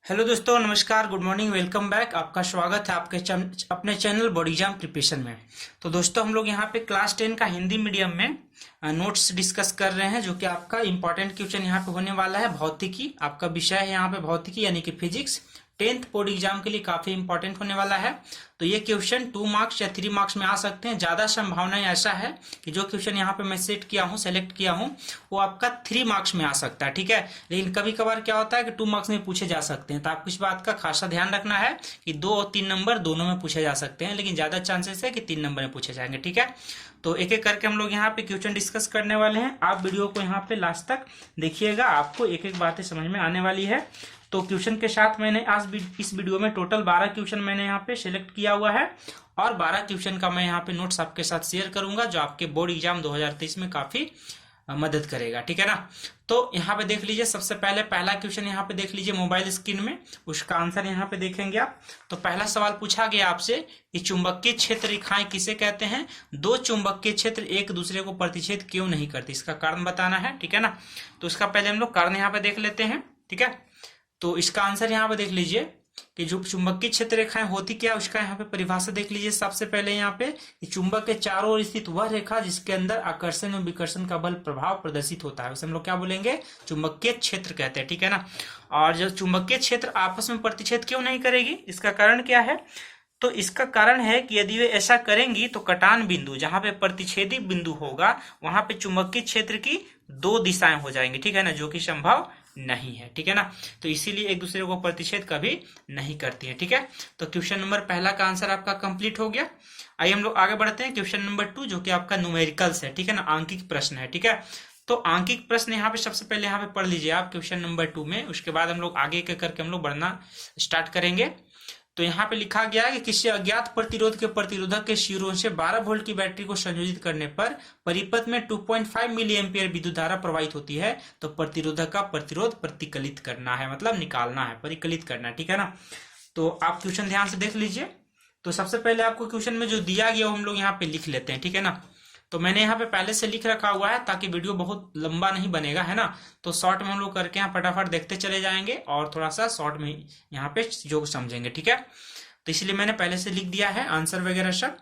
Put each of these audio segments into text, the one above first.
Hello दोस्तों, नमस्कार, good morning, welcome back. आपका स्वागत है आपके अपने चैनल बोर्ड एग्जाम प्रिपरेशन में। तो दोस्तों, हम लोग यहाँ पे क्लास 10 का हिंदी मीडियम में नोट्स डिस्कस कर रहे हैं, जो कि आपका इंपॉर्टेंट क्वेश्चन यहाँ पे होने वाला है। भौतिकी आपका विषय है यहाँ पे, भौतिकी यानी कि फिजिक्स। 10th बोर्ड एग्जाम के लिए काफी इंपॉर्टेंट होने वाला है। तो ये क्वेश्चन 2 मार्क्स या 3 मार्क्स में आ सकते हैं। ज्यादा संभावना ऐसा है कि जो क्वेश्चन यहाँ पे मैं सेलेक्ट किया हूँ वो आपका 3 मार्क्स में आ सकता है, ठीक है। लेकिन कभी कभार क्या होता है कि 2 मार्क्स में पूछे जा सकते हैं, तो आपको इस बात का खासा ध्यान रखना है कि 2 और 3 नंबर दोनों में पूछे जा सकते हैं, लेकिन ज्यादा चांसेस है कि 3 नंबर में पूछे जाएंगे, ठीक है। तो एक एक करके हम लोग यहाँ पे क्वेश्चन डिस्कस करने वाले हैं। आप वीडियो को यहाँ पे लास्ट तक देखिएगा, आपको एक एक बातें समझ में आने वाली है। तो क्वेश्चन के साथ मैंने आज इस वीडियो में टोटल 12 क्वेश्चन मैंने यहाँ पे सिलेक्ट किया हुआ है, और 12 क्वेश्चन का मैं यहाँ पे नोट्स आपके साथ शेयर करूंगा, जो आपके बोर्ड एग्जाम 2023 में काफी मदद करेगा, ठीक है ना। तो यहाँ पे देख लीजिए, सबसे पहले पहला क्वेश्चन यहाँ पे देख लीजिए मोबाइल स्क्रीन में, उसका आंसर यहाँ पे देखेंगे आप। तो पहला सवाल पूछा गया आपसे कि चुंबकीय क्षेत्र रेखाएं किसे कहते हैं। दो चुंबकीय क्षेत्र एक दूसरे को प्रतिच्छेद क्यों नहीं करती, इसका कारण बताना है, ठीक है ना। तो इसका पहले हम लोग कारण यहाँ पे देख लेते हैं, ठीक है। तो इसका आंसर यहाँ पे देख लीजिए कि जो चुंबकीय क्षेत्र रेखाएं होती क्या, उसका यहाँ पे परिभाषा देख लीजिए। सबसे पहले यहाँ पे कि चुंबक के चारों ओर स्थित वह रेखा जिसके अंदर आकर्षण और विकर्षण का बल प्रभाव प्रदर्शित होता है, उसे हम लोग क्या बोलेंगे, चुंबकीय क्षेत्र कहते हैं, ठीक है ना। और जो चुंबकीय क्षेत्र आपस में प्रतिच्छेद क्यों नहीं करेगी, इसका कारण क्या है। तो इसका कारण है कि यदि वे ऐसा करेंगी तो कटान बिंदु, जहां पे प्रतिच्छेदी बिंदु होगा, वहां पे चुंबकीय क्षेत्र की दो दिशाएं हो जाएंगी, ठीक है ना, जो कि संभव नहीं है, ठीक है ना। तो इसीलिए एक दूसरे को प्रतिच्छेद कभी नहीं करती है, ठीक है। तो क्वेश्चन नंबर पहला का आंसर आपका कंप्लीट हो गया। आइए हम लोग आगे बढ़ते हैं क्वेश्चन नंबर 2, जो कि आपका न्यूमेरिकल्स है, ठीक है ना, आंकिक प्रश्न है, ठीक है। तो आंकिक प्रश्न यहाँ पे सबसे पहले यहाँ पे पढ़ लीजिए आप क्वेश्चन नंबर 2 में, उसके बाद हम लोग आगे के करके हम लोग बढ़ना स्टार्ट करेंगे। तो यहाँ पे लिखा गया है कि किसी अज्ञात प्रतिरोध के प्रतिरोधक के सिरों से 12 वोल्ट की बैटरी को संयोजित करने पर परिपथ में 2.5 मिली एम्पियर विद्युत धारा प्रवाहित होती है। तो प्रतिरोधक का प्रतिरोध प्रतिकलित करना है, मतलब निकालना है, परिकलित करना है, ठीक है ना। तो आप क्वेश्चन ध्यान से देख लीजिए। तो सबसे पहले आपको क्वेश्चन में जो दिया गया वो हम लोग यहाँ पे लिख लेते हैं, ठीक है ना। तो मैंने यहाँ पे पहले से लिख रखा हुआ है ताकि वीडियो बहुत लंबा नहीं बनेगा, है ना। तो शॉर्ट में हम लोग करके यहाँ फटाफट देखते चले जाएंगे और थोड़ा सा शॉर्ट में यहाँ पे जो समझेंगे, ठीक है। तो इसलिए मैंने पहले से लिख दिया है आंसर वगैरह सब।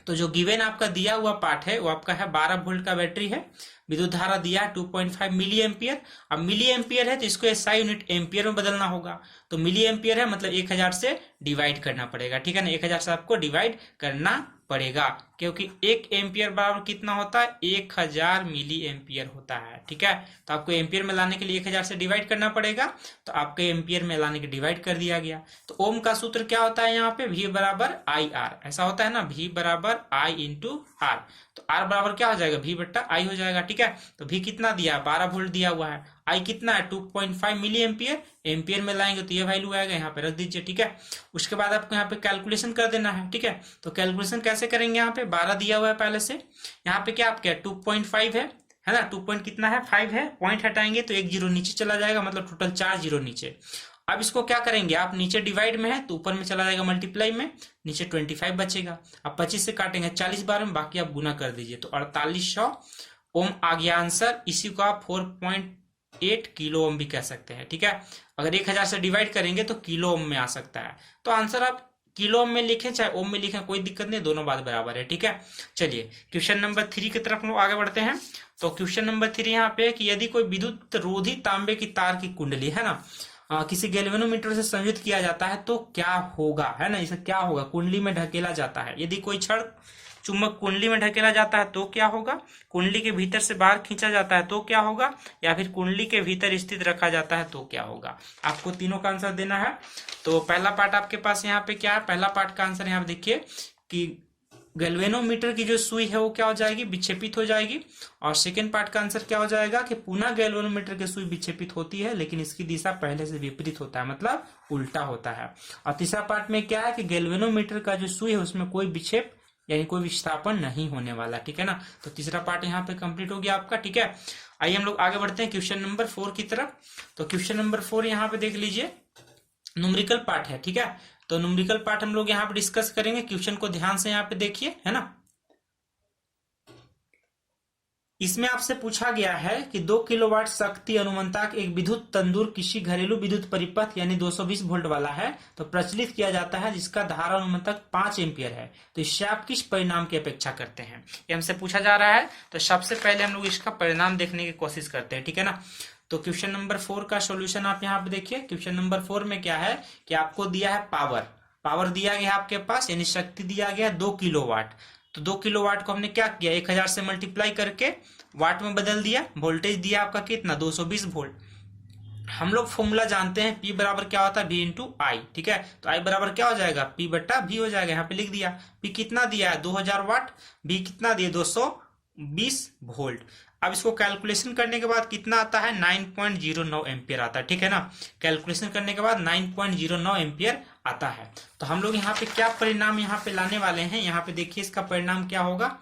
तो जो गिवन आपका दिया हुआ पार्ट है वो आपका है 12 वोल्ट का बैटरी है, विद्युत धारा दिया है 2.5 मिली एम्पियर। अब मिली एम्पियर है तो इसको एसआई यूनिट एम्पियर में बदलना होगा। तो मिली एम्पियर है मतलब 1000 से डिवाइड करना पड़ेगा, ठीक है ना। 1000 से आपको डिवाइड करना पड़ेगा, क्योंकि 1 एम्पियर बराबर कितना होता है, 1000 मिली एम्पियर होता है, ठीक है। तो आपको एम्पियर में लाने के लिए 1000 से डिवाइड करना पड़ेगा, तो आपके एम्पियर में लाने के डिवाइड कर दिया गया। तो ओम का सूत्र क्या होता है यहाँ पे, V बराबर आई आर, ऐसा होता है ना, V बराबर आई इंटू आर। तो आर बराबर क्या हो जाएगा, V बट्टा आई हो जाएगा, ठीक है। तो V कितना दिया है, 12 वोल्ट दिया हुआ है। आई कितना है, 2.5 मिली एम्पियर, एम्पियर में लाएंगे तो ये वैल्यू आएगा, यहाँ पे रख दीजिए, ठीक है। उसके बाद आपको यहाँ पे कैलकुलेशन कर देना है, ठीक है। तो कैलकुलेशन कैसे करेंगे, यहाँ पे 12 दिया हुआ है पहले से, यहाँ पे क्या आपके 2.5 है ना, 2 पॉइंट कितना है, 5 है, पॉइंट हटाएंगे तो 1 जीरो नीचे चला जाएगा, मतलब टोटल 4 जीरो नीचे। अब इसको क्या करेंगे, आप नीचे डिवाइड में है तो ऊपर में चला जाएगा मल्टीप्लाई में, नीचे 25 बचेगा। अब 25 से काटेंगे 40 बार में, बाकी आप गुना कर दीजिए, तो 4800 ओम आ गया आंसर। इसी को आप 4.8 किलो ओम भी कह सकते हैं, ठीक है। अगर 1000 से डिवाइड करेंगे तो किलो ओम में आ सकता है। तो आंसर आप किलो ओम में लिखें चाहे ओम में लिखें, कोई दिक्कत नहीं, दोनों बात बराबर है, ठीक है। चलिए क्वेश्चन नंबर 3 की तरफ हम लोग आगे बढ़ते हैं। तो क्वेश्चन नंबर 3 यहाँ पे कि यदि कोई विद्युत रोधी तांबे की तार की कुंडली, है ना, किसी गैल्वेनोमीटर से संयोजित किया जाता है तो क्या होगा, है ना, इसे क्या होगा, कुंडली में ढकेला जाता है। यदि कोई क्षण चुंबक कुंडली में ढकेला जाता है तो क्या होगा, कुंडली के भीतर से बाहर खींचा जाता है तो क्या होगा, या फिर कुंडली के भीतर स्थित रखा जाता है तो क्या होगा। आपको तीनों का आंसर देना है। तो पहला पार्ट आपके पास यहाँ पे क्या है, पहला पार्ट का आंसर यहाँ पे देखिए कि गैल्वेनोमीटर की जो सुई है वो क्या हो जाएगी, विक्षेपित हो जाएगी। और सेकेंड पार्ट का आंसर क्या हो जाएगा कि पुनः गैल्वेनोमीटर की सुई विक्षेपित होती है, लेकिन इसकी दिशा पहले से विपरीत होता है, मतलब उल्टा होता है। और तीसरा पार्ट में क्या है कि गैल्वेनोमीटर का जो सुई है उसमें कोई विक्षेप यानी कोई विस्थापन नहीं होने वाला, ठीक है ना। तो तीसरा पार्ट यहाँ पे कंप्लीट हो गया आपका, ठीक है। आइए हम लोग आगे बढ़ते हैं क्वेश्चन नंबर 4 की तरफ। तो क्वेश्चन नंबर 4 यहाँ पे देख लीजिए, न्यूमेरिकल पार्ट है, ठीक है। तो न्यूमेरिकल पार्ट हम लोग यहाँ पे डिस्कस करेंगे, क्वेश्चन को ध्यान से यहाँ पे देखिए, है ना। इसमें आपसे पूछा गया है कि 2 किलोवाट शक्ति अनुमंतक एक विद्युत तंदूर किसी घरेलू विद्युत परिपथ यानी 220 वोल्ट वाला है तो प्रचलित किया जाता है, जिसका धारा अनुमंतक 5 एम्पियर है। तो इससे आप किस परिणाम की अपेक्षा करते हैं, ये हमसे पूछा जा रहा है। तो सबसे पहले हम लोग इसका परिणाम देखने की कोशिश करते हैं, ठीक है ना। तो क्वेश्चन नंबर 4 का सॉल्यूशन आप यहाँ पे देखिए। क्वेश्चन नंबर 4 में क्या है कि आपको दिया है पावर दिया गया आपके पास, यानी शक्ति दिया गया 2 किलोवाट। तो 2 किलोवाट को हमने क्या किया, 1000 से मल्टीप्लाई करके वाट में बदल दिया। वोल्टेज दिया आपका कितना, 220 वोल्ट। हम लोग फॉर्मूला जानते हैं, P बराबर क्या होता है, V इंटू आई, ठीक है। तो I बराबर क्या हो जाएगा, P बट्टा V हो जाएगा। यहाँ पे लिख दिया P कितना दिया है 2000 वाट, V कितना दिया 220 वोल्ट। अब इसको कैलकुलेशन करने के बाद कितना आता है, 9.09 एम्पियर आता है, ठीक है ना। कैलकुलेशन करने के बाद 9.09 एम्पियर आता है। तो हम लोग यहाँ पे क्या परिणाम यहाँ पे लाने वाले हैं, यहाँ पे देखिए इसका परिणाम क्या होगा।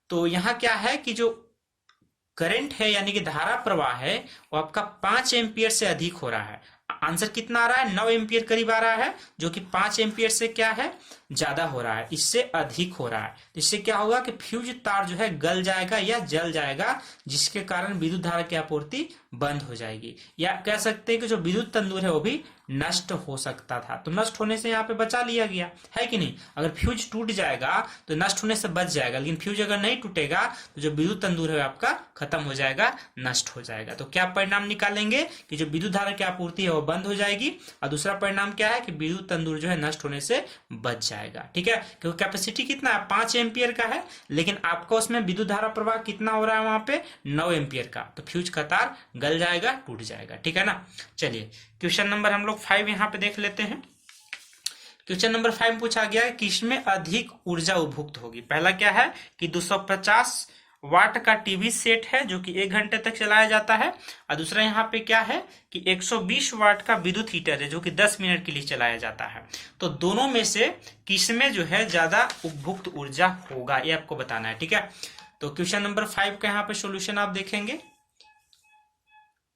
तो यहाँ क्या है कि जो करंट है यानी कि धारा प्रवाह है वो आपका 5 एम्पियर से अधिक हो रहा है। आंसर कितना आ रहा है, 9 एम्पियर करीब आ रहा है, जो कि 5 एम्पियर से क्या है, ज्यादा हो रहा है, इससे अधिक हो रहा है। इससे क्या होगा कि फ्यूज तार जो है गल जाएगा या जल जाएगा, जिसके कारण विद्युत धारा की आपूर्ति बंद हो जाएगी, या कह सकते हैं कि जो विद्युत तंदूर है वो भी नष्ट हो सकता था। तो नष्ट होने से यहाँ पे बचा लिया गया है कि नहीं। अगर फ्यूज टूट जाएगा तो नष्ट होने से बच जाएगा, लेकिन फ्यूज अगर नहीं टूटेगा तो जो विद्युत तंदूर है आपका खत्म हो जाएगा, नष्ट हो जाएगा। तो क्या परिणाम निकालेंगे कि जो विद्युत धारा की आपूर्ति है वो बंद हो जाएगी, और दूसरा परिणाम क्या है कि विद्युत तंदूर जो है नष्ट होने से बच जाएगा, ठीक है। क्योंकि कैपेसिटी कितना है, 5 एम्पियर का है, लेकिन आपका उसमें विद्युत धारा प्रवाह कितना हो रहा है वहां पे, 9 एम्पियर का। तो फ्यूज का तार गल जाएगा, टूट जाएगा, ठीक है ना। चलिए क्वेश्चन नंबर हम लोग 5 यहाँ पे देख लेते हैं। क्वेश्चन नंबर 5 में पूछा गया है किसमें अधिक ऊर्जा उपभुक्त होगी। पहला क्या है कि 250 वाट का टीवी सेट है जो कि 1 घंटे तक चलाया जाता है, और दूसरा यहाँ पे क्या है कि 120 वाट का विद्युत हीटर है जो कि 10 मिनट के लिए चलाया जाता है। तो दोनों में से किसमें जो है ज्यादा उपभुक्त ऊर्जा होगा, ये आपको बताना है, ठीक है। तो क्वेश्चन नंबर 5 का यहाँ पे सोल्यूशन आप देखेंगे।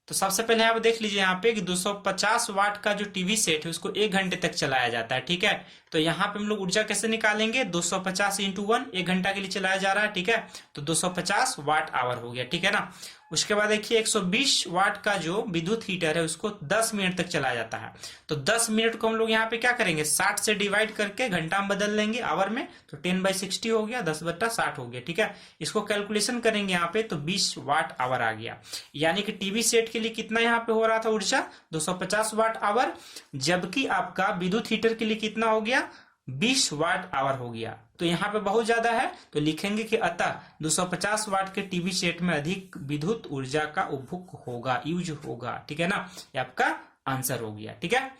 तो सबसे पहले यहाँ पे देख लीजिए यहाँ पे कि 250 वाट का जो टीवी सेट है उसको 1 घंटे तक चलाया जाता है, ठीक है। तो यहाँ पे हम लोग ऊर्जा कैसे निकालेंगे, 250 इंटू 1, 1 घंटा के लिए चलाया जा रहा है, ठीक है। तो 250 वाट आवर हो गया, ठीक है ना। उसके बाद देखिए 120 वाट का जो विद्युत हीटर है उसको 10 मिनट तक चलाया जाता है। तो 10 मिनट को हम लोग यहाँ पे क्या करेंगे, 60 से डिवाइड करके घंटा में बदल लेंगे आवर में, तो 10/60 हो गया, 10/60 हो गया, ठीक है। इसको कैलकुलेशन करेंगे यहाँ पे तो 20 वाट आवर आ गया। यानी कि टीवी सेट के लिए कितना यहाँ पे हो रहा था ऊर्जा, 250 वाट आवर, जबकि आपका विद्युत हीटर के लिए कितना हो गया, 20 वाट आवर हो गया। तो यहाँ पे बहुत ज्यादा है, तो लिखेंगे कि अतः 250 वाट के टीवी सेट में अधिक विद्युत ऊर्जा का उपभोग होगा, यूज होगा, ठीक है ना। ये आपका आंसर हो गया, ठीक है।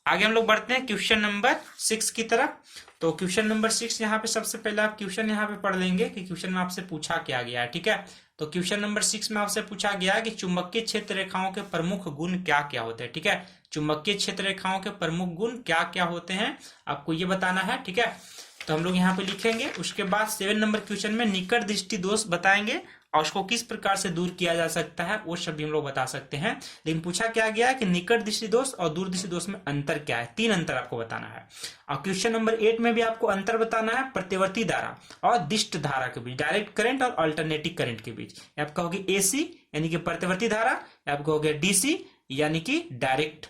आगे हम लोग बढ़ते हैं क्वेश्चन नंबर 6 की तरफ। तो क्वेश्चन नंबर 6 यहाँ पे सबसे पहले आप क्वेश्चन यहाँ पे पढ़ लेंगे कि क्वेश्चन में आपसे पूछा क्या गया है, ठीक है। तो क्वेश्चन नंबर 6 में आपसे पूछा गया है कि चुंबकीय क्षेत्र रेखाओं के प्रमुख गुण क्या क्या होते हैं, ठीक है। चुंबकीय क्षेत्र रेखाओं के प्रमुख गुण क्या क्या होते हैं आपको ये बताना है, ठीक है। तो हम लोग यहाँ पे लिखेंगे। उसके बाद 7 नंबर क्वेश्चन में निकट दृष्टि दोष बताएंगे और उसको किस प्रकार से दूर किया जा सकता है वो सब भी हम लोग बता सकते हैं। लेकिन पूछा क्या गया है कि निकट दृष्टि दोष और दूर दृष्टि दोष में अंतर क्या है, 3 अंतर आपको बताना है। और क्वेश्चन नंबर 8 में भी आपको अंतर बताना है प्रतिवर्ती धारा और दिष्ट धारा के बीच, डायरेक्ट करंट और अल्टरनेटिव करंट के बीच। आपका होगी एसी यानी कि प्रतिवर्ती धारा, आपका हो गया डीसी यानी कि डायरेक्ट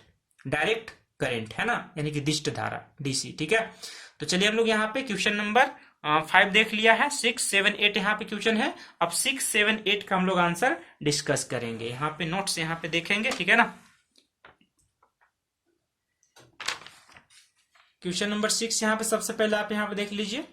करंट, है ना, यानी कि दिष्ट धारा डीसी, ठीक है। तो चलिए हम लोग यहाँ पे क्वेश्चन नंबर 5 देख लिया है, 6, 7, 8 यहाँ पे क्वेश्चन है। अब 6, 7, 8 का हम लोग आंसर डिस्कस करेंगे। यहाँ पे नोट्स यहाँ पे देखेंगे, ठीक है ना। क्वेश्चन नंबर 6 यहाँ पे सबसे पहले आप यहाँ पे देख लीजिए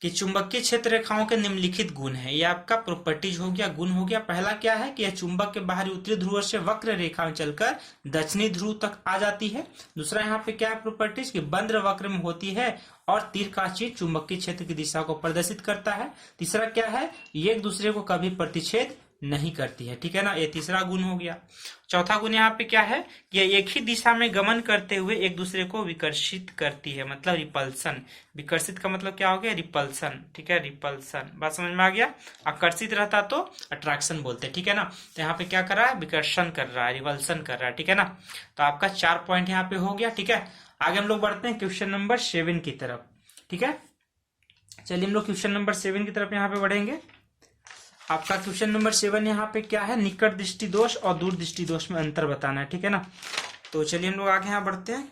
कि चुंबकीय क्षेत्र रेखाओं के निम्नलिखित गुण है। ये आपका प्रॉपर्टीज हो गया, गुण हो गया। पहला क्या है कि यह चुंबक के बाहरी उत्तरी ध्रुव से वक्र रेखा में चलकर दक्षिणी ध्रुव तक आ जाती है। दूसरा यहाँ पे क्या है प्रॉपर्टीज कि बंद वक्र में होती है और तीर का चिन्ह चुंबकीय क्षेत्र की दिशा को प्रदर्शित करता है। तीसरा क्या है, ये एक दूसरे को कभी प्रतिच्छेद नहीं करती है, ठीक है ना, ये तीसरा गुण हो गया। चौथा गुण यहाँ पे क्या है कि ये एक ही दिशा में गमन करते हुए एक दूसरे को विकर्षित करती है, मतलब रिपल्सन। विकर्षित का मतलब क्या हो गया, रिपल्सन, ठीक है, रिपल्सन। बात समझ में आ गया। आकर्षित रहता तो अट्रैक्शन बोलते, ठीक है ना। तो यहाँ पे क्या कर रहा है, विकर्षण कर रहा है, रिवल्सन कर रहा है, ठीक है ना। तो आपका 4 पॉइंट यहाँ पे हो गया, ठीक है। आगे हम लोग बढ़ते हैं क्वेश्चन नंबर 7 की तरफ, ठीक है। चलिए हम लोग क्वेश्चन नंबर 7 की तरफ यहाँ पे बढ़ेंगे। आपका क्वेश्चन नंबर 7 यहाँ पे क्या है, निकट दृष्टि दोष और दूर दृष्टि दोष में अंतर बताना है, ठीक है ना। तो चलिए हम लोग आगे यहाँ बढ़ते हैं।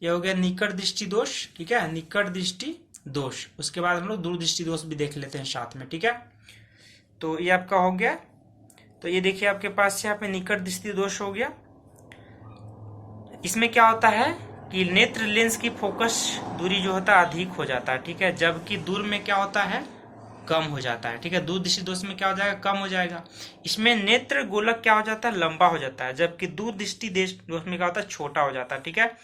यह हो गया निकट दृष्टि दोष, ठीक है, निकट दृष्टि दोष। उसके बाद हम लोग दूर दृष्टि दोष भी देख लेते हैं साथ में, ठीक है। तो ये आपका हो गया। तो ये देखिए आपके पास यहाँ पे निकट दृष्टि दोष हो गया। इसमें क्या होता है कि नेत्र लेंस की फोकस दूरी जो होता है अधिक हो जाता है, ठीक है, जबकि दूर में क्या होता है, कम हो जाता है, ठीक है। दूर दृष्टि दोष में क्या हो जाएगा, कम हो जाएगा। इसमें नेत्र गोलक क्या हो जाता है, लंबा हो जाता है, जबकि दूर दृष्टि दोष में क्या होता है, छोटा हो जाता है, ठीक है।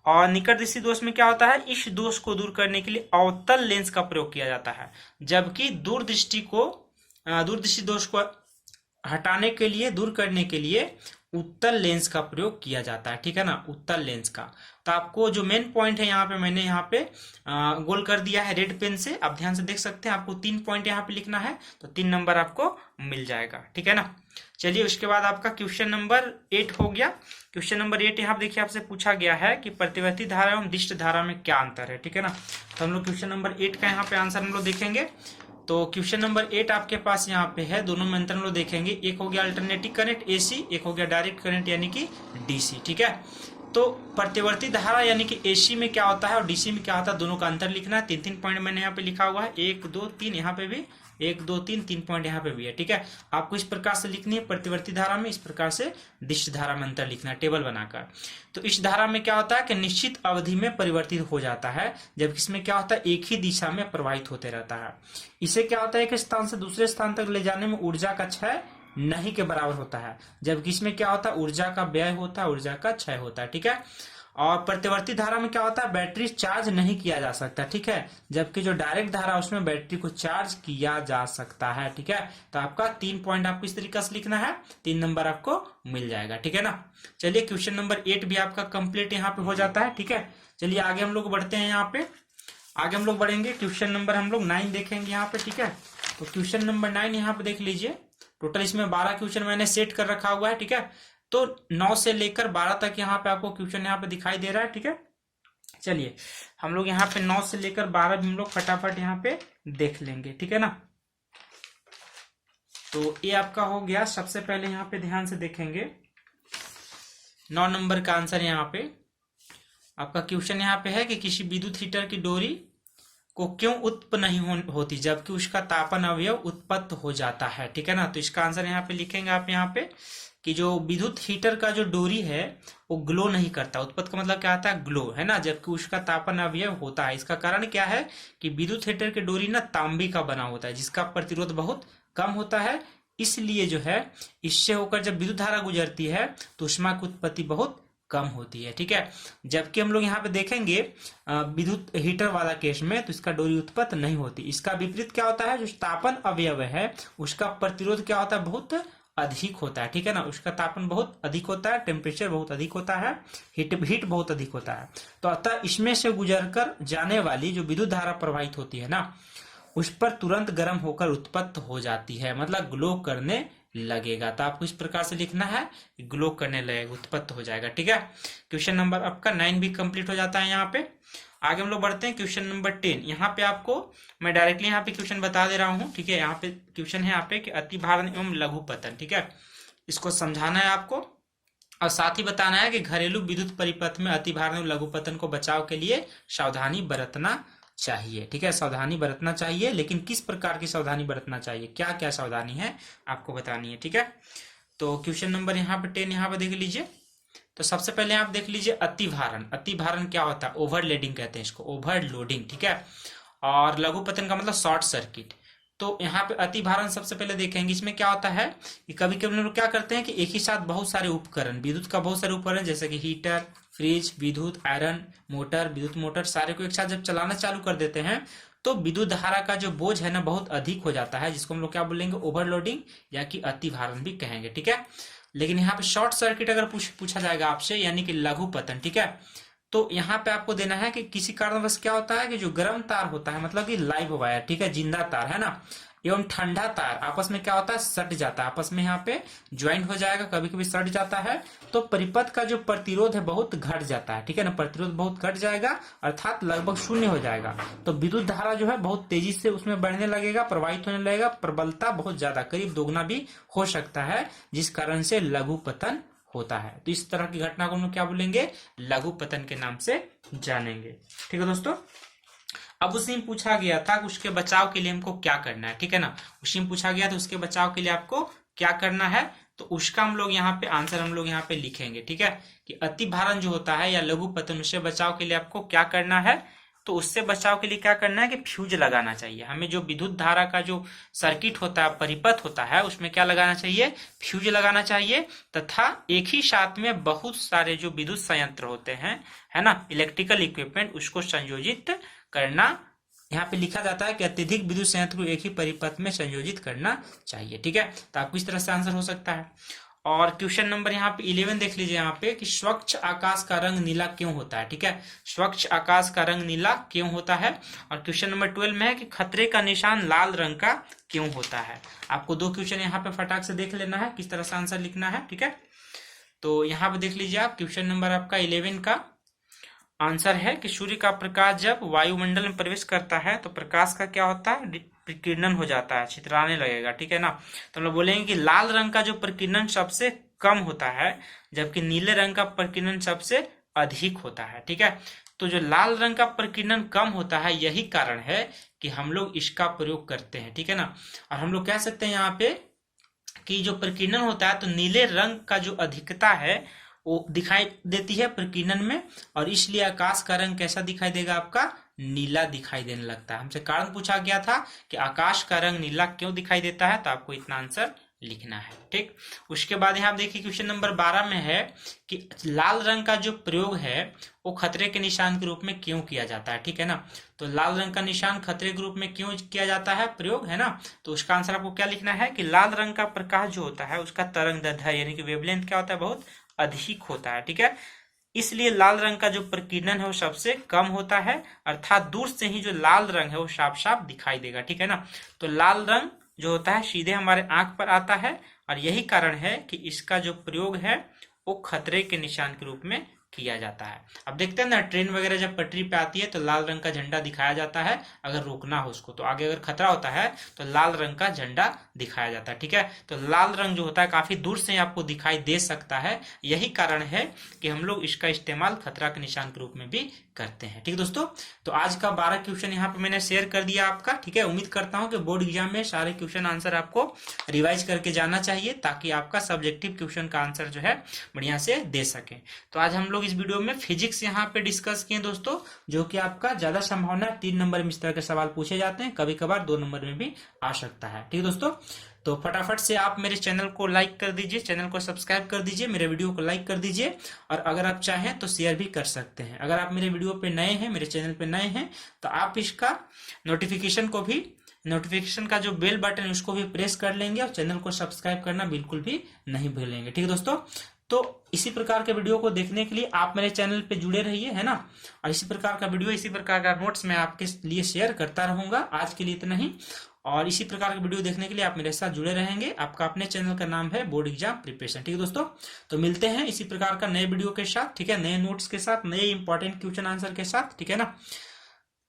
और निकट दृष्टि दोष में क्या होता है, इस दोष को दूर करने के लिए अवतल लेंस का प्रयोग किया जाता है, जबकि दूर दृष्टि दोष को हटाने के लिए, दूर करने के लिए उत्तल लेंस का प्रयोग किया जाता है, ठीक है ना, उत्तल लेंस का। तो आपको जो मेन पॉइंट है यहाँ पे मैंने यहाँ पे गोल कर दिया है रेड पेन से, आप ध्यान से देख सकते हैं। आपको 3 पॉइंट यहाँ पे लिखना है, तो 3 नंबर आपको मिल जाएगा, ठीक है ना। चलिए उसके बाद आपका क्वेश्चन नंबर 8 हो गया। क्वेश्चन नंबर 8 यहाँ पे देखिए आपसे पूछा गया है कि प्रतिवर्ती धारा एवं दिष्ट धारा में क्या अंतर है, ठीक है ना। तो हम लोग क्वेश्चन नंबर 8 का यहाँ पे आंसर हम लोग देखेंगे। तो क्वेश्चन नंबर 8 आपके पास यहाँ पे है, दोनों में अंतर हम लोग देखेंगे। एक हो गया अल्टरनेटिंग करंट AC, एक हो गया डायरेक्ट करंट यानी कि DC, ठीक है। तो प्रतिवर्ती धारा यानी कि AC में क्या होता है और DC में क्या होता है, दोनों का अंतर लिखना है। 3-3 पॉइंट मैंने यहाँ पे लिखा हुआ है, 1 2 3, यहाँ पे भी 1 2 3 पॉइंट यहाँ पे भी है, ठीक है। आपको इस प्रकार से लिखनी है प्रतिवर्ती धारा में, इस प्रकार से दिष्ट धारा में अंतर लिखना है टेबल बनाकर। तो इस धारा में क्या होता है कि निश्चित अवधि में परिवर्तित हो जाता है, जबकि इसमें क्या होता है, एक ही दिशा में प्रवाहित होते रहता है। इसे क्या होता है, एक स्थान से दूसरे स्थान तक ले जाने में ऊर्जा का क्षय नहीं के बराबर होता है, जबकि इसमें क्या होता है, ऊर्जा का व्यय होता है, ऊर्जा का क्षय होता है, ठीक है। और प्रतिवर्ती धारा में क्या होता है, बैटरी चार्ज नहीं किया जा सकता, ठीक है, जबकि जो डायरेक्ट धारा उसमें बैटरी को चार्ज किया जा सकता है, ठीक है। तो आपका 3 पॉइंट आपको इस तरीके से लिखना है, 3 नंबर आपको मिल जाएगा, ठीक है ना। चलिए क्वेश्चन नंबर 8 भी आपका कंप्लीट यहाँ पे हो जाता है, ठीक है। चलिए आगे हम लोग बढ़ते हैं, यहाँ पे आगे हम लोग बढ़ेंगे। क्वेश्चन नंबर हम लोग 9 देखेंगे यहाँ पे, ठीक है। तो क्वेश्चन नंबर 9 यहाँ पे देख लीजिए। टोटल इसमें 12 क्वेश्चन मैंने सेट कर रखा हुआ है, ठीक है। तो 9 से लेकर 12 तक यहाँ पे आपको क्वेश्चन यहाँ पे दिखाई दे रहा है, ठीक है। चलिए हम लोग यहाँ पे 9 से लेकर 12 भी हम लोग फटाफट यहाँ पे देख लेंगे, ठीक है ना। तो ये आपका हो गया। सबसे पहले यहाँ पे ध्यान से देखेंगे 9 नंबर का आंसर। यहाँ पे आपका क्वेश्चन यहाँ पे है कि किसी विद्युत हीटर की डोरी को क्यों उत्पन्न नहीं होती जबकि उसका तापन अवयव उत्पन्न हो जाता है, ठीक है ना। तो इसका आंसर यहाँ पे लिखेंगे आप यहाँ पे कि जो विद्युत हीटर का जो डोरी है वो ग्लो नहीं करता। उत्पत्ति का मतलब क्या आता है, ग्लो, है ना, जबकि उसका तापन अवयव होता है। इसका कारण क्या है कि विद्युत हीटर की डोरी ना तांबे का बना होता है, जिसका प्रतिरोध बहुत कम होता है, इसलिए जो है इससे होकर जब विद्युत धारा गुजरती है तो ऊष्मा की उत्पत्ति बहुत कम होती है, ठीक है। जबकि हम लोग यहाँ पे देखेंगे विद्युत हीटर वाला केस में तो इसका डोरी उत्पत्ति नहीं होती। इसका विपरीत क्या होता है, जो तापन अवयव है उसका प्रतिरोध क्या होता है, बहुत अधिक होता है, ठीक है ना। उसका तापन बहुत अधिक होता है, टेम्परेचर बहुत अधिक होता है, हीट बहुत अधिक होता है। तो अतः इसमें से गुजरकर जाने वाली जो विद्युत धारा प्रवाहित होती है ना, उस पर तुरंत गर्म होकर उत्पत्ति हो जाती है, मतलब ग्लो करने लगेगा। तो आपको इस प्रकार से लिखना है, ग्लो करने लगेगा, उत्पत्ति हो जाएगा, ठीक है। क्वेश्चन नंबर आपका 9 भी कंप्लीट हो जाता है यहाँ पे। आगे हम लोग बढ़ते हैं क्वेश्चन नंबर 10। यहाँ पे आपको मैं डायरेक्टली यहाँ पे क्वेश्चन बता दे रहा हूँ, ठीक है। यहाँ पे क्वेश्चन है यहाँ पे कि अति भारण एवं लघु पतन, ठीक है, इसको समझाना है आपको और साथ ही बताना है कि घरेलू विद्युत परिपथ में अति भारण एवं लघु पतन को बचाव के लिए सावधानी बरतना चाहिए, ठीक है। सावधानी बरतना चाहिए, लेकिन किस प्रकार की सावधानी बरतना चाहिए, क्या क्या सावधानी है आपको बतानी है, ठीक है। तो क्वेश्चन नंबर यहाँ पे 10 यहाँ पे देख लीजिए। तो सबसे पहले आप देख लीजिए अति भारण। अति भारण क्या होता है, ओवरलोडिंग कहते हैं इसको, ओवरलोडिंग, ठीक है। और लघु पतन का मतलब शॉर्ट सर्किट। तो यहाँ पे अति भारण सबसे पहले देखेंगे। इसमें क्या होता है कि कभी कभी लोग क्या करते हैं कि एक ही साथ बहुत सारे उपकरण, विद्युत का बहुत सारे उपकरण जैसे कि हीटर, फ्रिज, विद्युत आयरन मोटर, विद्युत मोटर, सारे को एक साथ जब चलाना चालू कर देते हैं तो विद्युत धारा का जो बोझ है ना बहुत अधिक हो जाता है, जिसको हम लोग क्या बोलेंगे, ओवरलोडिंग या कि अति भारण भी कहेंगे, ठीक है। लेकिन यहाँ पे शॉर्ट सर्किट अगर पूछा जाएगा आपसे, यानी कि लघु पतन, ठीक है, तो यहाँ पे आपको देना है कि किसी कारणवश क्या होता है कि जो गर्म तार होता है, मतलब कि लाइव वायर, ठीक है, जिंदा तार है ना, एवं ठंडा तार आपस में क्या होता है, सट जाता है, आपस में यहाँ पे ज्वाइंट हो जाएगा, कभी कभी सट जाता है, तो परिपथ का जो प्रतिरोध है बहुत घट जाता है, ठीक है ना, प्रतिरोध बहुत घट जाएगा अर्थात लगभग शून्य हो जाएगा। तो विद्युत धारा जो है बहुत तेजी से उसमें बढ़ने लगेगा, प्रवाहित होने लगेगा, प्रबलता बहुत ज्यादा करीब दोगुना भी हो सकता है, जिस कारण से लघु पतन होता है। तो इस तरह की घटना को हम लोग क्या बोलेंगे, लघु पतन के नाम से जानेंगे। ठीक है दोस्तों, अब उसी में पूछा गया था कि उसके बचाव के लिए हमको क्या करना है, ठीक है ना, उसी में पूछा गया था उसके बचाव के लिए आपको क्या करना है, तो उसका हम लोग यहाँ पे आंसर हम लोग यहाँ पे लिखेंगे, ठीक है, कि अति भारण जो होता है या लघु पतन, उससे बचाव के लिए आपको क्या करना है, तो उससे बचाव के लिए क्या करना है कि फ्यूज लगाना चाहिए हमें। जो विद्युत धारा का जो सर्किट होता है, परिपथ होता है, उसमें क्या लगाना चाहिए, फ्यूज लगाना चाहिए, तथा एक ही साथ में बहुत सारे जो विद्युत संयंत्र होते हैं, है ना, इलेक्ट्रिकल इक्विपमेंट, उसको संयोजित करना। यहाँ पे लिखा जाता है कि अत्यधिक विद्युत संयंत्र को एक ही परिपथ में संयोजित करना चाहिए, ठीक है। तो आपको इस तरह से आंसर हो सकता है। और क्वेश्चन नंबर यहाँ पे 11 देख लीजिए यहाँ पे कि स्वच्छ आकाश का रंग नीला क्यों होता है, ठीक है, स्वच्छ आकाश का रंग नीला क्यों होता है। और क्वेश्चन नंबर 12 में है कि खतरे का निशान लाल रंग का क्यों होता है। आपको दो क्वेश्चन यहाँ पे फटाक से देख लेना है, किस तरह से आंसर लिखना है, ठीक है। तो यहाँ पे देख लीजिए आप, क्वेश्चन नंबर आपका 11 का आंसर है कि सूर्य का प्रकाश जब वायुमंडल में प्रवेश करता है तो प्रकाश का क्या होता है, प्रकीर्णन हो जाता है, छितराने लगेगा, ठीक है ना। तो हम लोग बोलेंगे कि लाल रंग का जो प्रकीर्णन सबसे कम होता है, जबकि नीले रंग का प्रकीर्णन सबसे अधिक होता है, ठीक है। तो जो लाल रंग का प्रकीर्णन कम होता है, यही कारण है कि हम लोग इसका प्रयोग करते हैं, ठीक है ना। और हम लोग कह सकते हैं यहाँ पे कि जो प्रकीर्णन होता है, तो नीले रंग का जो अधिकता है वो दिखाई देती है प्रकीर्णन में, और इसलिए आकाश का रंग कैसा दिखाई देगा, आपका नीला दिखाई देने लगता है। हमसे कारण पूछा गया था कि आकाश का रंग नीला क्यों दिखाई देता है, तो आपको इतना आंसर लिखना है, ठीक। उसके बाद यहाँ देखिए क्वेश्चन नंबर 12 में है कि लाल रंग का जो प्रयोग है वो खतरे के निशान के रूप में क्यों किया जाता है, ठीक है ना। तो लाल रंग का निशान खतरे के रूप में क्यों किया जाता है, प्रयोग, है ना। तो उसका आंसर आपको क्या लिखना है कि लाल रंग का प्रकाश जो होता है उसका तरंग दैर्ध्य यानी कि वेवलेंथ क्या होता है, बहुत अधिक होता है, ठीक है। इसलिए लाल रंग का जो प्रकीर्णन है वो सबसे कम होता है, अर्थात दूर से ही जो लाल रंग है वो साफ साफ दिखाई देगा, ठीक है ना। तो लाल रंग जो होता है सीधे हमारे आंख पर आता है, और यही कारण है कि इसका जो प्रयोग है वो खतरे के निशान के रूप में किया जाता है। अब देखते हैं ना, ट्रेन वगैरह जब पटरी पे आती है तो लाल रंग का झंडा दिखाया जाता है, अगर रोकना हो उसको, तो आगे अगर खतरा होता है तो लाल रंग का झंडा दिखाया जाता है, ठीक है। तो लाल रंग जो होता है काफी दूर से आपको दिखाई दे सकता है, यही कारण है कि हम लोग इसका इस्तेमाल खतरा के निशान के रूप में भी करते हैं, ठीक है दोस्तों। तो आज का 12 क्वेश्चन यहाँ पे मैंने शेयर कर दिया आपका, ठीक है। उम्मीद करता हूँ कि बोर्ड एग्जाम में सारे क्वेश्चन आंसर आपको रिवाइज करके जाना चाहिए, ताकि आपका सब्जेक्टिव क्वेश्चन का आंसर जो है बढ़िया से दे सके। तो आज हम लोग इस वीडियो में फिजिक्स यहाँ पे डिस्कस किए दोस्तों, जो कि आपका ज्यादा संभावना 3 नंबर में इस तरह के सवाल पूछे जाते हैं, कभी कभार 2 नंबर में भी आ सकता है, ठीक है दोस्तों। तो फटाफट से आप मेरे चैनल को लाइक कर दीजिए, चैनल को सब्सक्राइब कर दीजिए, मेरे वीडियो को लाइक कर दीजिए, और अगर आप चाहें तो शेयर भी कर सकते हैं। अगर आप मेरे वीडियो पे नए हैं, मेरे चैनल पे नए हैं, तो आप इसका नोटिफिकेशन का जो बेल बटन है उसको भी प्रेस कर लेंगे, और चैनल को सब्सक्राइब करना बिल्कुल भी नहीं भूलेंगे, ठीक है दोस्तों। तो इसी प्रकार के वीडियो को देखने के लिए आप मेरे चैनल पे जुड़े रहिए, है ना। और इसी प्रकार का वीडियो, इसी प्रकार का नोट्स मैं आपके लिए शेयर करता रहूंगा। आज के लिए इतना ही, और इसी प्रकार के वीडियो देखने के लिए आप मेरे साथ जुड़े रहेंगे। आपका अपने चैनल का नाम है बोर्ड एग्जाम प्रिपरेशन, ठीक है दोस्तों। तो मिलते हैं इसी प्रकार का नए वीडियो के साथ, ठीक है, नए नोट्स के साथ, नए इंपॉर्टेंट क्वेश्चन आंसर के साथ, ठीक है ना।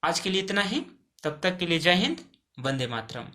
आज के लिए इतना ही, तब तक के लिए जय हिंद, वंदे मातरम।